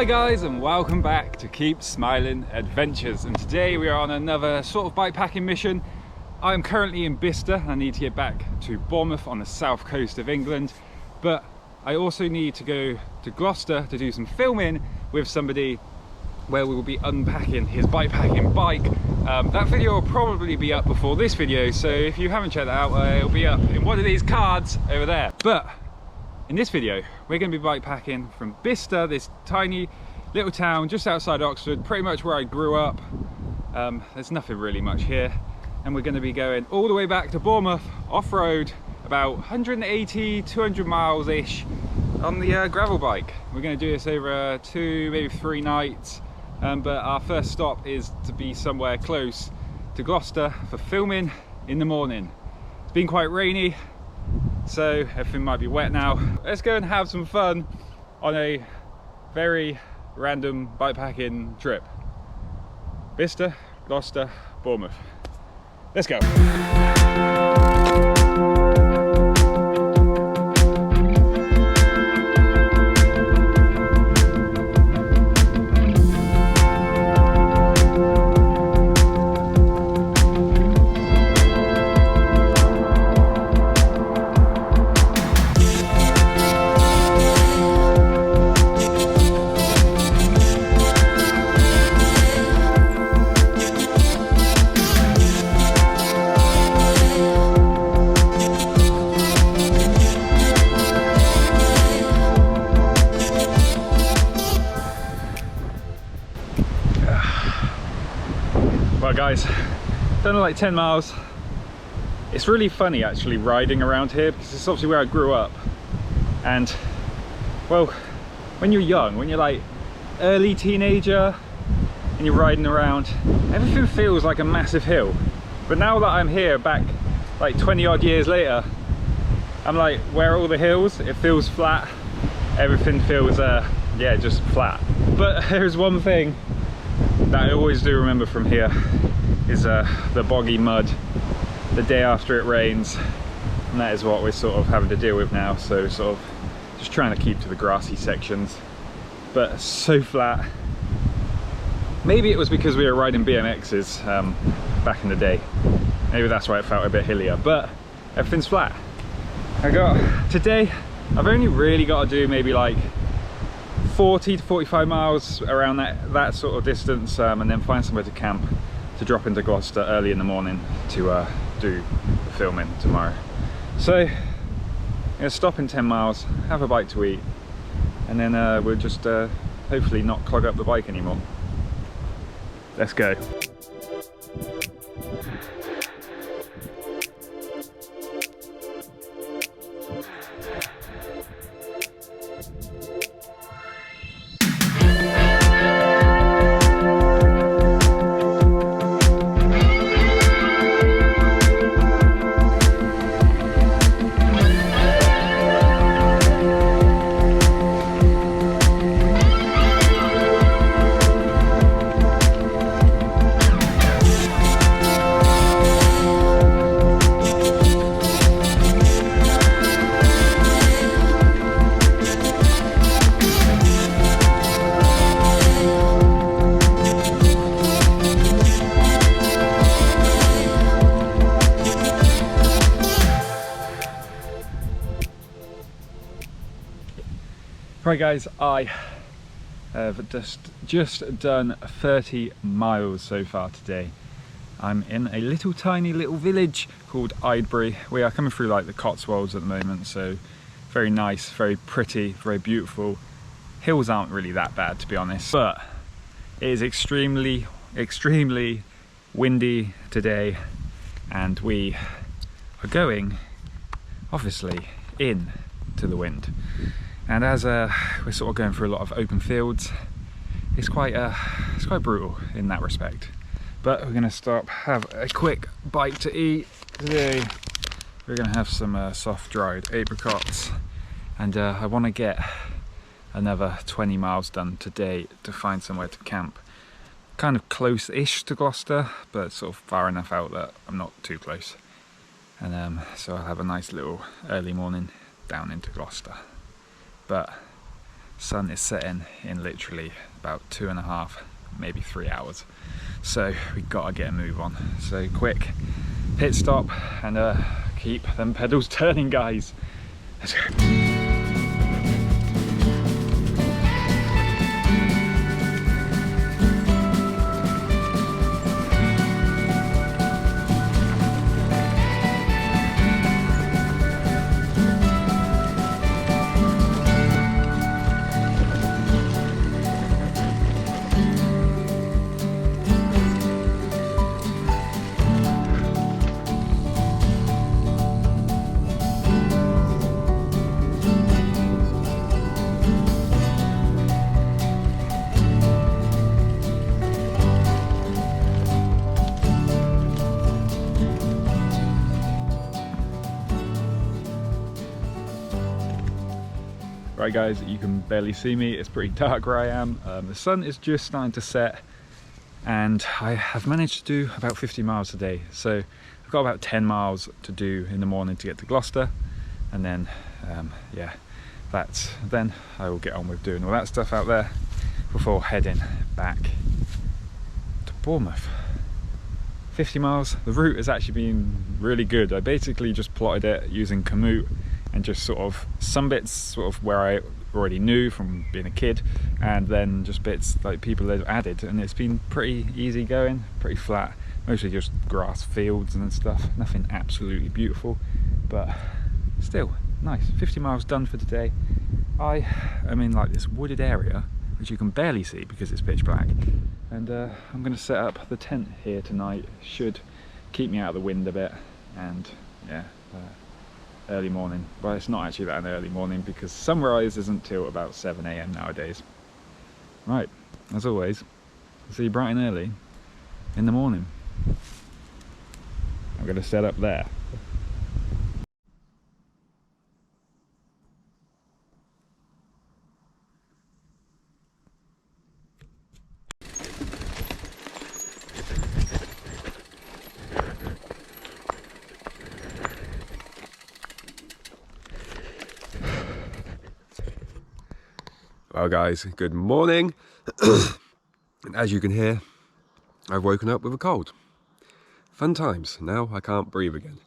Hi guys, and welcome back to Keep Smiling Adventures, and today we are on another sort of bikepacking mission. I am currently in Bicester. I need to get back to Bournemouth on the south coast of England, but I also need to go to Gloucester to do some filming with somebody where we will be unpacking his bikepacking bike. That video will probably be up before this video, so if you haven't checked that out, it'll be up in one of these cards over there. But in this video, we're going to be bikepacking from Bicester, this tiny little town just outside Oxford, pretty much where I grew up. There's nothing really much here, and we're going to be going all the way back to Bournemouth off-road, about 180-200 miles ish on the gravel bike. We're going to do this over 2, maybe 3 nights, but our first stop is to be somewhere close to Gloucester for filming in the morning. It's been quite rainy, so everything might be wet now. Let's go and have some fun on a very random bikepacking trip. Bicester, Gloucester, Bournemouth. Let's go. Well guys, done like 10 miles. It's really funny actually riding around here because it's obviously where I grew up, and well, when you're young, when you're like early teenager and you're riding around, everything feels like a massive hill. But now that I'm here back like 20 odd years later, I'm like, where are all the hills? It feels flat. Everything feels yeah, just flat. But there's one thing that I always do remember from here is the boggy mud the day after it rains, and that is what we're sort of having to deal with now. So sort of just trying to keep to the grassy sections, but so flat. Maybe it was because we were riding BMXs back in the day. Maybe that's why it felt a bit hillier, but everything's flat. Today I've only really got to do maybe like 40 to 45 miles around that sort of distance, and then find somewhere to camp to drop into Gloucester early in the morning to do the filming tomorrow. So I'm gonna stop in 10 miles, have a bite to eat, and then we'll just hopefully not clog up the bike anymore. Let's go. Right guys, I have just done 30 miles so far today. I'm in a tiny little village called Idbury. We are coming through like the Cotswolds at the moment, so very nice, very pretty, very beautiful. Hills aren't really that bad, to be honest, but it is extremely windy today, and we are going obviously in to the wind. And as we're sort of going through a lot of open fields, it's quite brutal in that respect. But we're going to stop, have a quick bite to eat today. We're going to have some soft dried apricots, and I want to get another 20 miles done today to find somewhere to camp. Kind of close-ish to Gloucester, but sort of far enough out that I'm not too close. And so I'll have a nice little early morning down into Gloucester. But sun is setting in literally about 2.5, maybe 3 hours. So we gotta get a move on. So quick pit stop and keep them pedals turning, guys. Let's go. Right guys, you can barely see me, it's pretty dark where I am. The sun is just starting to set and I have managed to do about 50 miles a day. So I've got about 10 miles to do in the morning to get to Gloucester, and then yeah, then I will get on with doing all that stuff out there before heading back to Bournemouth. 50 miles, the route has actually been really good. I basically just plotted it using Komoot and just sort of some bits sort of where I already knew from being a kid, and then just bits like people have added, and it's been pretty easy going, pretty flat, mostly just grass fields and stuff, nothing absolutely beautiful, but still nice. 50 miles done for today. I am in like this wooded area which you can barely see because it's pitch black, and I'm going to set up the tent here tonight. Should keep me out of the wind a bit, and yeah, early morning. Well, it's not actually that an early morning because sunrise isn't till about 7 AM nowadays. Right, as always, I'll see you bright and early in the morning. I'm going to set up there. Well guys, good morning. And as you can hear, I've woken up with a cold. Fun times. Now I can't breathe again.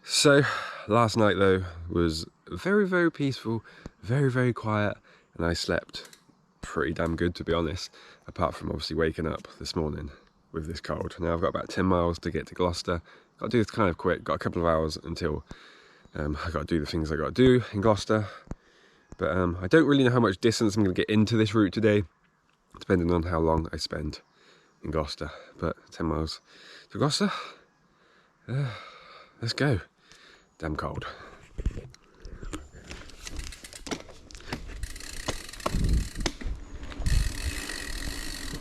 So last night though was very, very peaceful, very, very quiet, and I slept pretty damn good, to be honest, apart from obviously waking up this morning with this cold. Now I've got about 10 miles to get to Gloucester. Got to do this kind of quick, got a couple of hours until I got to do the things I got to do in Gloucester, but I don't really know how much distance I'm going to get into this route today, depending on how long I spend in Gloucester. But 10 miles to Gloucester, let's go. Damn cold.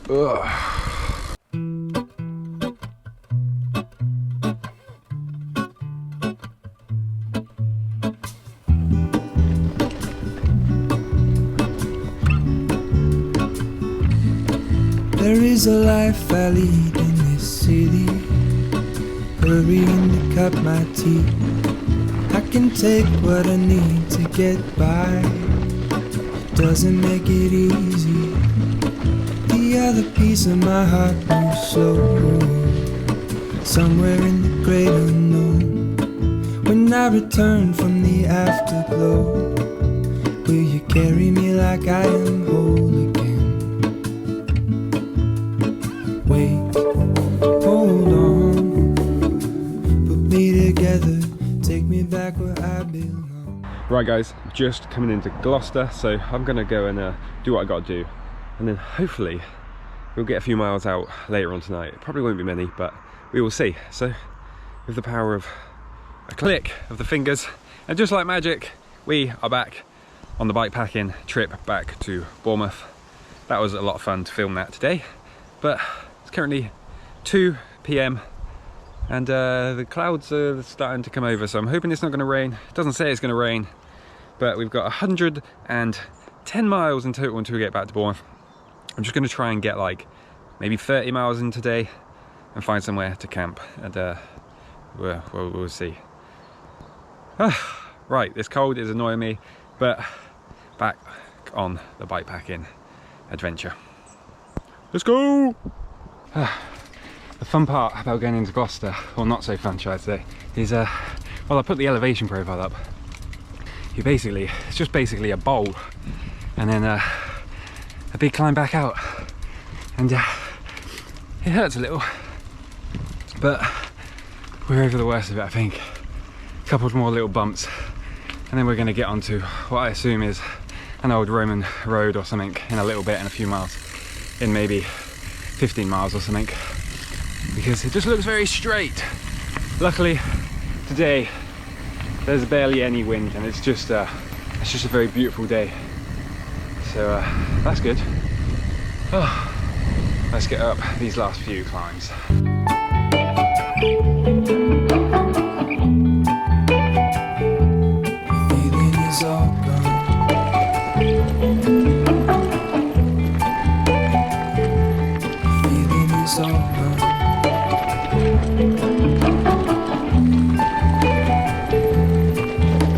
Ugh. There is a life I lead in this city, hurrying to cut my teeth. I can take what I need to get by, it doesn't make it easy. The other piece of my heart moves slow, somewhere in the great unknown. When I return from the afterglow, will you carry me like I am whole again? Wait, hold on, put me together, take me back where I belong. Right guys, just coming into Gloucester, so I'm gonna go and do what I gotta do, and then hopefully we'll get a few miles out later on tonight. It probably won't be many, but we will see. So with the power of a click of the fingers, and just like magic, we are back on the bike packing trip back to Bournemouth. That was a lot of fun to film that today, but it's currently 2 PM and the clouds are starting to come over, so I'm hoping it's not going to rain. It doesn't say it's going to rain, but we've got 110 miles in total until we get back to Bournemouth. I'm just going to try and get like maybe 30 miles in today and find somewhere to camp, and we'll see. Right, this cold is annoying me, but back on the bikepacking adventure. Let's go! The fun part about getting into Gloucester, or not so fun should I say, is well, I put the elevation profile up. It's just basically a bowl and then a big climb back out, and it hurts a little, but we're over the worst of it, I think. A couple more little bumps, and then we're going to get onto what I assume is an old Roman road or something in a little bit, in a few miles, in maybe 15 miles or something, because it just looks very straight. Luckily today there's barely any wind, and it's just a very beautiful day, so that's good. Let's get up these last few climbs. Feeling is all gone. Feeling is all gone.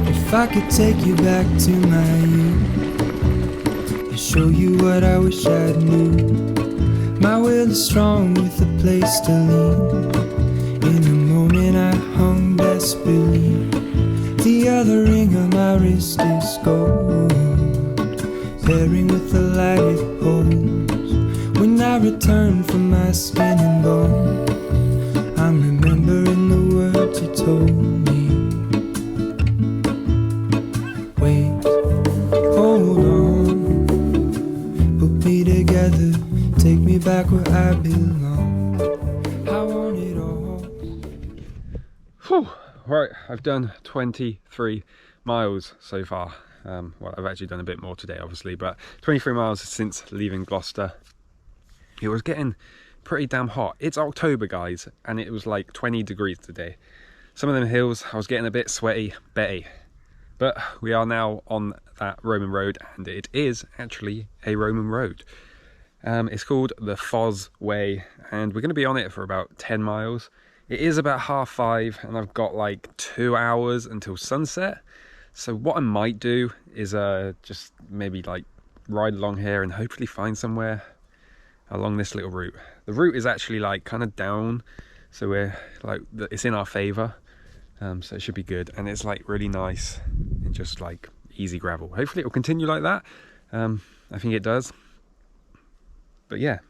If I could take you back to my youth and show you what I wish I knew. My will is strong with a place to lean. In the moment I hung desperately. The other ring on my wrist is gold, pairing with the light it holds. When I return from my skin and bone, I'm remembering the words you told me. Wait, hold on, put me together, take me back where I belong. I want it all. Whew. Right, I've done 23 miles so far. Well, I've actually done a bit more today, obviously, but 23 miles since leaving Gloucester. It was getting pretty damn hot. It's October, guys, and it was like 20 degrees today. Some of them hills, I was getting a bit sweaty, Betty. But we are now on that Roman road, and it is actually a Roman road. It's called the Foz Way, and we're going to be on it for about 10 miles. It is about 5:30, and I've got like 2 hours until sunset. So what I might do is just maybe like ride along here and hopefully find somewhere along this little route. The route is actually like kind of down, so we're like, it's in our favor, so it should be good, and it's like really nice and just like easy gravel. Hopefully it will continue like that. I think it does. But yeah,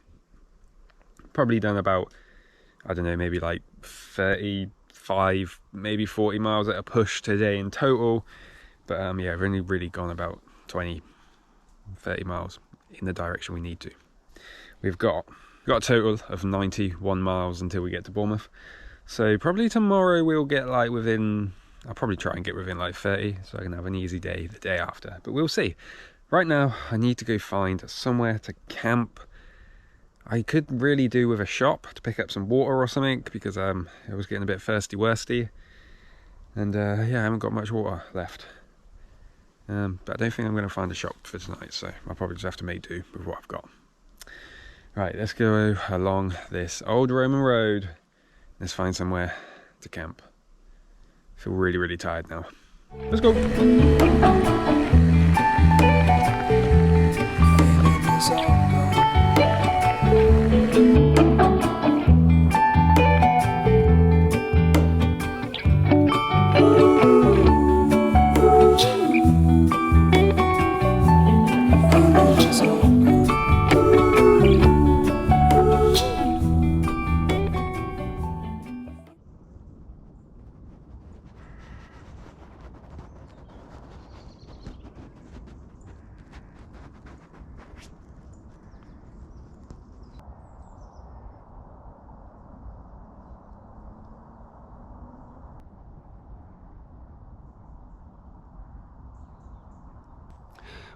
probably done about, I don't know, maybe like 35, maybe 40 miles at a push today in total. But yeah, I've only really gone about 20, 30 miles in the direction we need to. We've got a total of 91 miles until we get to Bournemouth. So probably tomorrow we'll get like within, I'll probably try and get within like 30, so I can have an easy day the day after. But we'll see. Right now, I need to go find somewhere to camp. I could really do with a shop to pick up some water or something, because I was getting a bit thirsty-worsty, and yeah, I haven't got much water left. But I don't think I'm going to find a shop for tonight, so I'll probably just have to make do with what I've got. Right, let's go along this old Roman road. Let's find somewhere to camp. I feel really, really tired now. Let's go!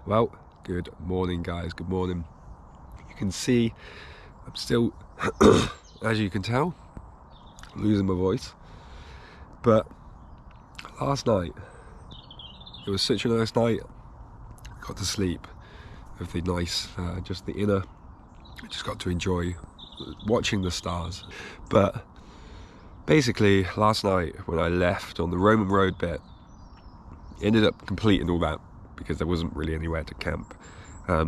Well, good morning, guys, good morning. You can see I'm still, as you can tell, losing my voice. But last night, it was such a nice night. Got to sleep with the nice, just the inner, I just got to enjoy watching the stars. But basically, last night when I left on the Roman road bit, ended up completing all that because there wasn't really anywhere to camp.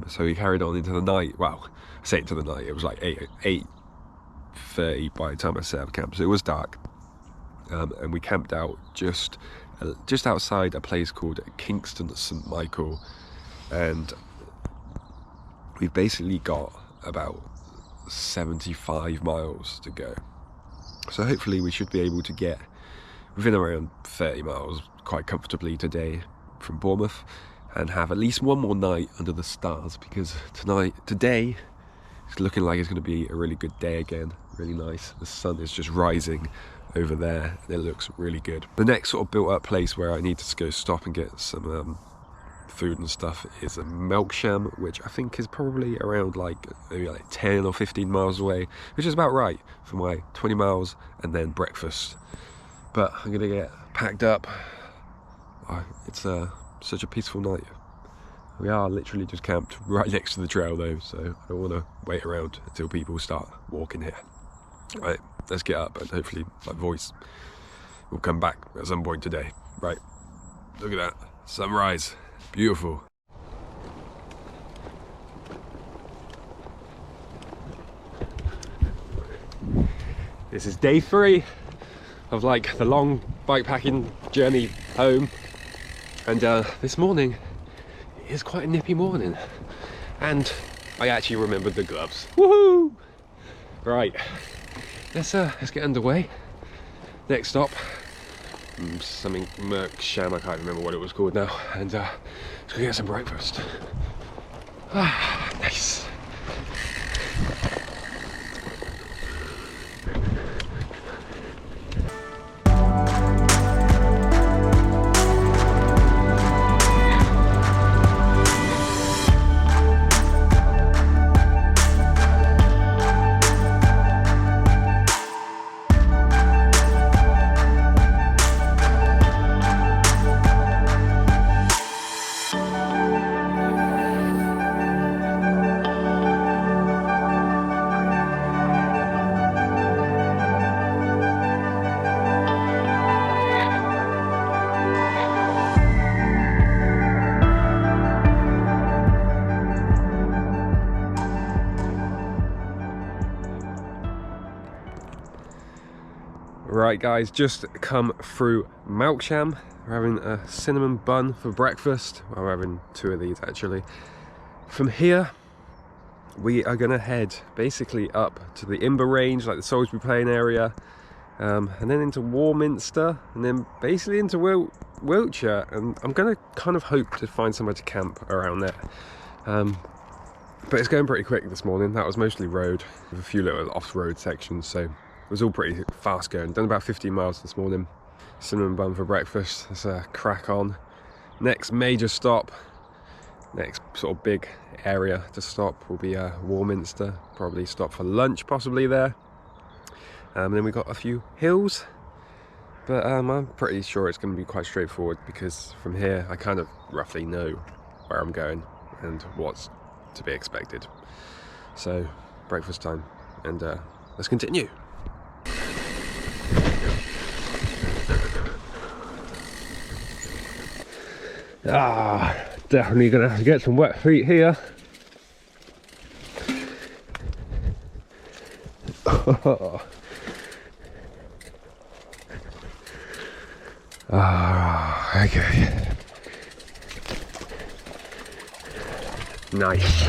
So we carried on into the night. Well, I say into the night, it was like 8:30 by the time I set up camp, so it was dark. And we camped out just outside a place called Kingston St Michael, and we've basically got about 75 miles to go. So hopefully we should be able to get within around 30 miles quite comfortably today from Bournemouth, and have at least one more night under the stars, because today it's looking like it's going to be a really good day again. Really nice. The sun is just rising over there and it looks really good. The next sort of built up place where I need to go stop and get some food and stuff is a Melksham, which I think is probably around maybe 10 or 15 miles away, which is about right for my 20 miles and then breakfast. But I'm gonna get packed up. It's such a peaceful night. We are literally just camped right next to the trail though, so I don't want to wait around until people start walking here. Right, let's get up and hopefully my voice will come back at some point today. Right, look at that, sunrise, beautiful. This is day 3 of the long bikepacking journey home, and this morning it is quite a nippy morning, and I actually remembered the gloves. Woohoo! Right, let's get underway. Next stop, something Merksham, I can't remember what it was called now, and let's go get some breakfast. Nice. Right guys, just come through Melksham. We're having a cinnamon bun for breakfast. Well, we're having 2 of these actually. From here, we are gonna head basically up to the Imber range, like the Salisbury Plain area, and then into Warminster, and then basically into Wiltshire, and I'm gonna kind of hope to find somewhere to camp around there. But it's going pretty quick this morning. That was mostly road, with a few little off-road sections, so it was all pretty fast going. Done about 15 miles this morning. Cinnamon bun for breakfast. Let's crack on. Next major stop, next sort of big area to stop will be Warminster. Probably stop for lunch possibly there. And then we got a few hills, but I'm pretty sure it's going to be quite straightforward, because from here I kind of roughly know where I'm going and what's to be expected. So breakfast time, and let's continue. Definitely gonna have to get some wet feet here. Okay. Nice.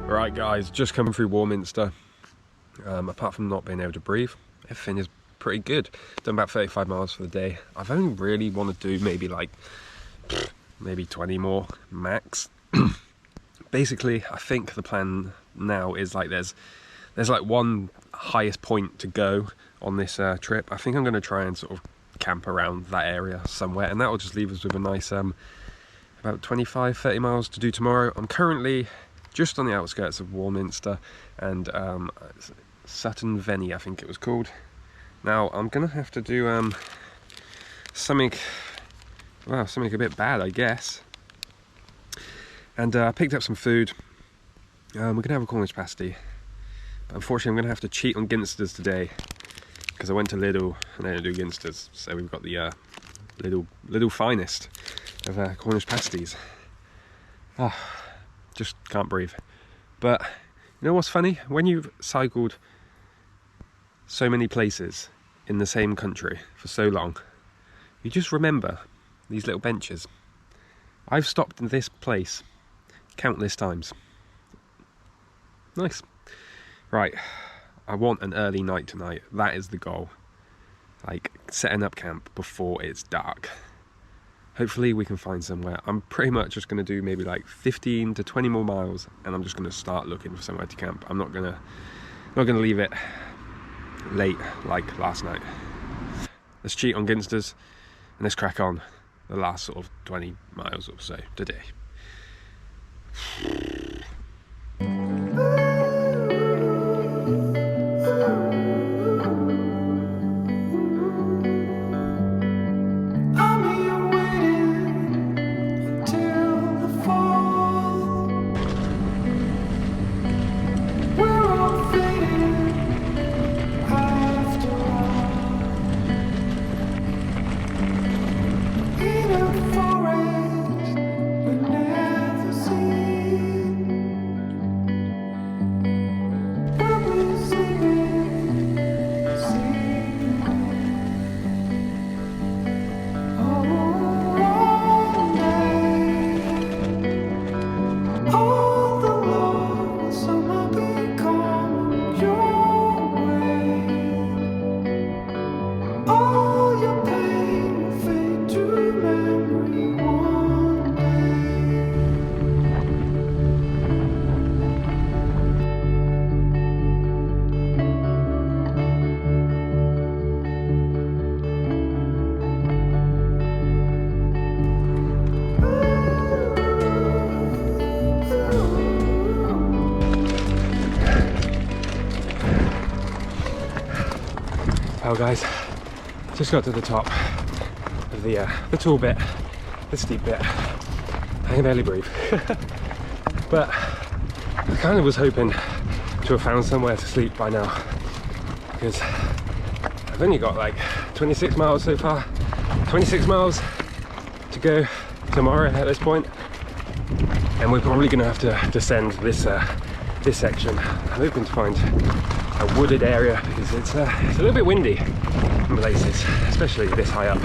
Right guys, just coming through Warminster. Apart from not being able to breathe, everything is pretty good. Done about 35 miles for the day. I've only really want to do maybe like maybe 20 more max. Basically, I think the plan now is like there's like one highest point to go on this trip. I think I'm going to try and sort of camp around that area somewhere, and that will just leave us with a nice about 25-30 miles to do tomorrow. I'm currently just on the outskirts of Warminster and Sutton Veney, I think it was called. Now I'm gonna have to do something a bit bad, I guess. And I picked up some food. We're gonna have a Cornish pasty, but unfortunately I'm gonna have to cheat on Ginsters today because I went to Lidl and they don't do Ginsters, so we've got the Lidl finest of Cornish pasties. Just can't breathe. But you know what's funny? When you've cycled so many places in the same country for so long, you just remember these little benches. I've stopped in this place countless times. Nice. Right, I want an early night tonight. That is the goal. Like, setting up camp before it's dark. Hopefully we can find somewhere. I'm pretty much just going to do maybe like 15 to 20 more miles, and I'm just going to start looking for somewhere to camp. I'm not going to leave it late like last night. Let's cheat on Ginsters and let's crack on the last sort of 20 miles or so today. Well guys, just got to the top of the tall bit, the steep bit. I can barely breathe. But I kind of was hoping to have found somewhere to sleep by now, because I've only got like 26 miles so far, 26 miles to go tomorrow at this point, and we're probably going to have to descend this section. I'm hoping to find a wooded area because it's a little bit windy in places, especially this high up.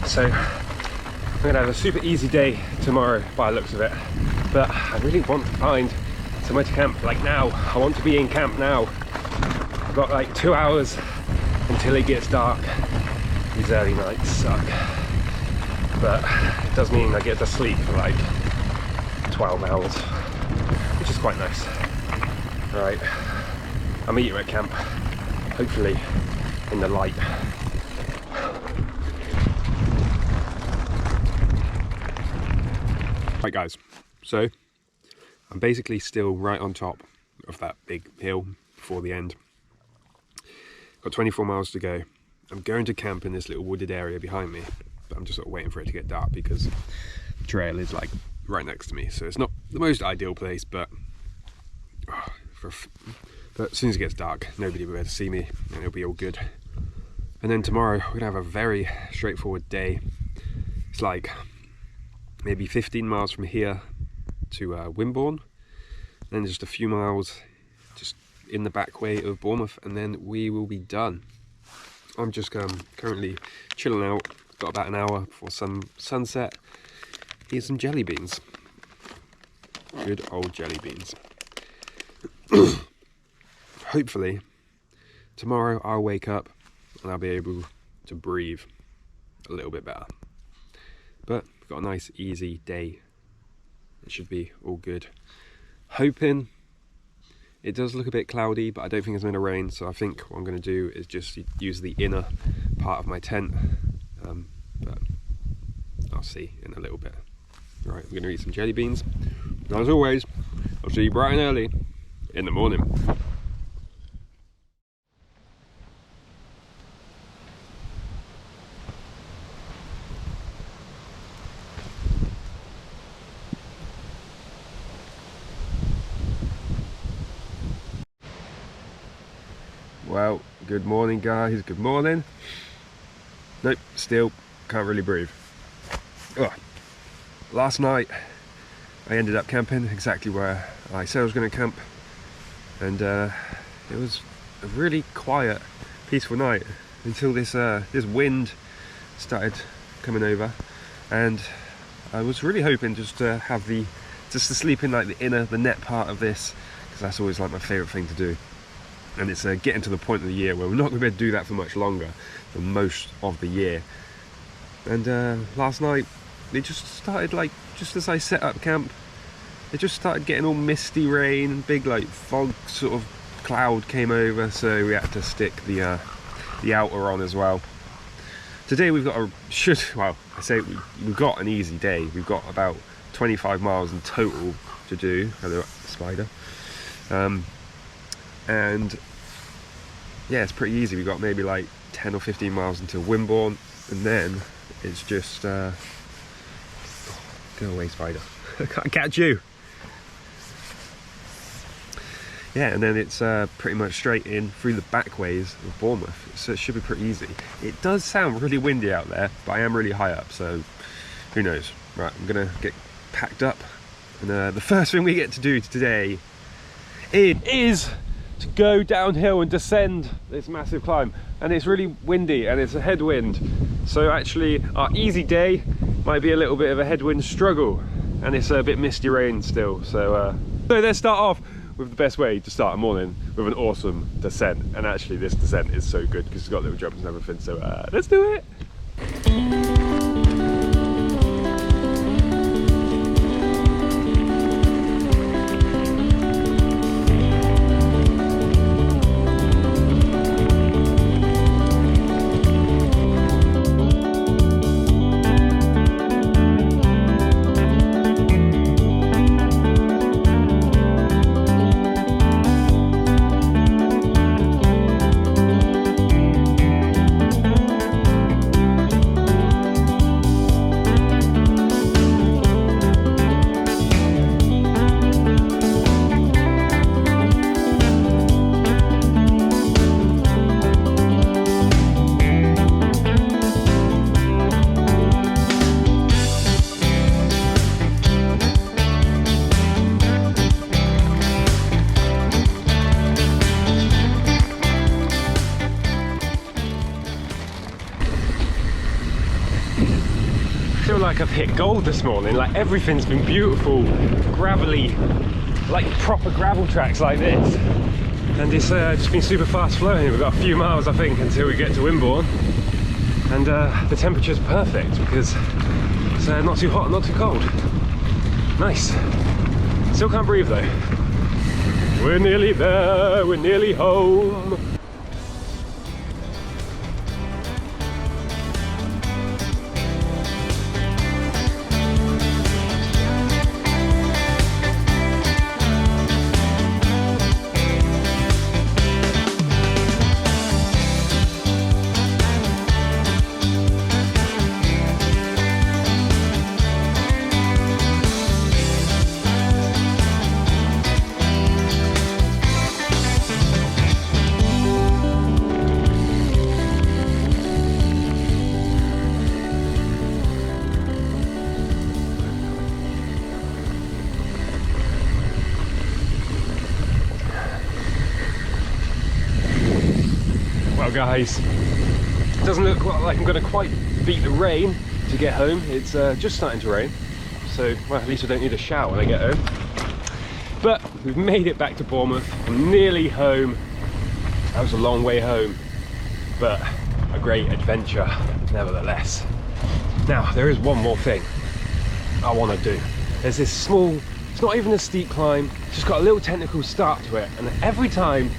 So I'm gonna have a super easy day tomorrow by the looks of it, but I really want to find somewhere to camp, like now. I want to be in camp now. I've got like 2 hours until it gets dark. These early nights suck, but it does mean I get to sleep for like 12 hours, which is quite nice. All right, I'll meet you at camp, hopefully in the light. Right guys, so I'm basically still right on top of that big hill before the end. Got 24 miles to go. I'm going to camp in this little wooded area behind me, but I'm just sort of waiting for it to get dark because the trail is like right next to me, so it's not the most ideal place, but but as soon as it gets dark, nobody will be able to see me and it'll be all good. And then tomorrow we're gonna have a very straightforward day. It's like maybe 15 miles from here to Wimborne, then just a few miles just in the back way of Bournemouth, and then we will be done. I'm just currently chilling out, got about an hour before sunset. Eat some jelly beans. Good old jelly beans. Hopefully tomorrow I'll wake up and I'll be able to breathe a little bit better. But we've got a nice easy day. It should be all good. Hoping it does look a bit cloudy, but I don't think it's going to rain, so I think what I'm going to do is just use the inner part of my tent, but I'll see in a little bit. Right, we're going to eat some jelly beans. And as always, I'll see you bright and early in the morning. Well, good morning guys, good morning. Nope, still can't really breathe. Ugh. Last night I ended up camping exactly where I said I was going to camp, and it was a really quiet, peaceful night until this wind started coming over, and I was really hoping just to sleep in like the net part of this, because that's always like my favourite thing to do. And it's getting to the point of the year where we're not going to be able to do that for much longer than most of the year. And last night it just started, like, just as I set up camp, it just started getting all misty rain, and big like fog sort of cloud came over, so we had to stick the outer on as well. Today we've got we've got an easy day. We've got about 25 miles in total to do. Hello, spider. And yeah, it's pretty easy. We've got maybe like 10 or 15 miles until Wimborne, and then it's just go away, spider. I can't catch you. Yeah, and then it's pretty much straight in through the back ways of Bournemouth, so it should be pretty easy. It does sound really windy out there, but I am really high up, so who knows. Right, I'm gonna get packed up, and the first thing we get to do today is to go downhill and descend this massive climb, and it's really windy and it's a headwind, so actually our easy day might be a little bit of a headwind struggle, and it's a bit misty rain still, so let's start off with the best way to start a morning, with an awesome descent. And actually this descent is so good because it's got little jumps and everything, so let's do it. Like I've hit gold this morning. Like everything's been beautiful, gravelly, like proper gravel tracks like this, and it's just been super fast flowing. We've got a few miles I think until we get to Wimborne, and the temperature's perfect because it's not too hot, not too cold. Nice. Still can't breathe though. We're nearly there, we're nearly home. Guys, it doesn't look like I'm going to quite beat the rain to get home. It's just starting to rain, so well, at least I don't need a shower when I get home. But we've made it back to Bournemouth. I'm nearly home. That was a long way home, but a great adventure nevertheless. Now, there is one more thing I want to do. There's this small, it's not even a steep climb, it's just got a little technical start to it, and every time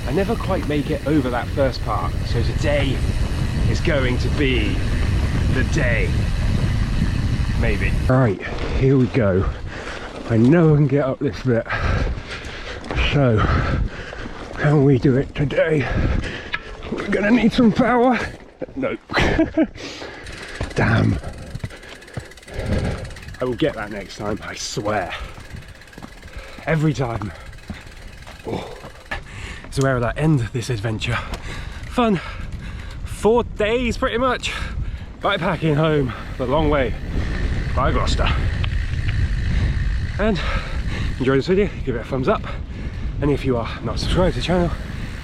I never quite make it over that first part. So today is going to be the day. Maybe. Right, here we go. I know I can get up this bit. So, can we do it today? We're gonna need some power. Nope. Damn. I will get that next time, I swear. Every time. Oh. So where will that end this adventure? Fun. 4 days pretty much. Bikepacking home the long way by Gloucester. And enjoy this video, give it a thumbs up. And if you are not subscribed to the channel,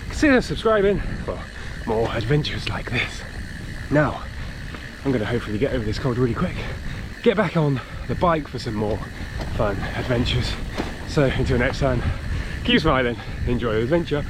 consider subscribing for more adventures like this. Now, I'm going to hopefully get over this cold really quick, get back on the bike for some more fun adventures. So until next time, keep smiling, enjoy the adventure.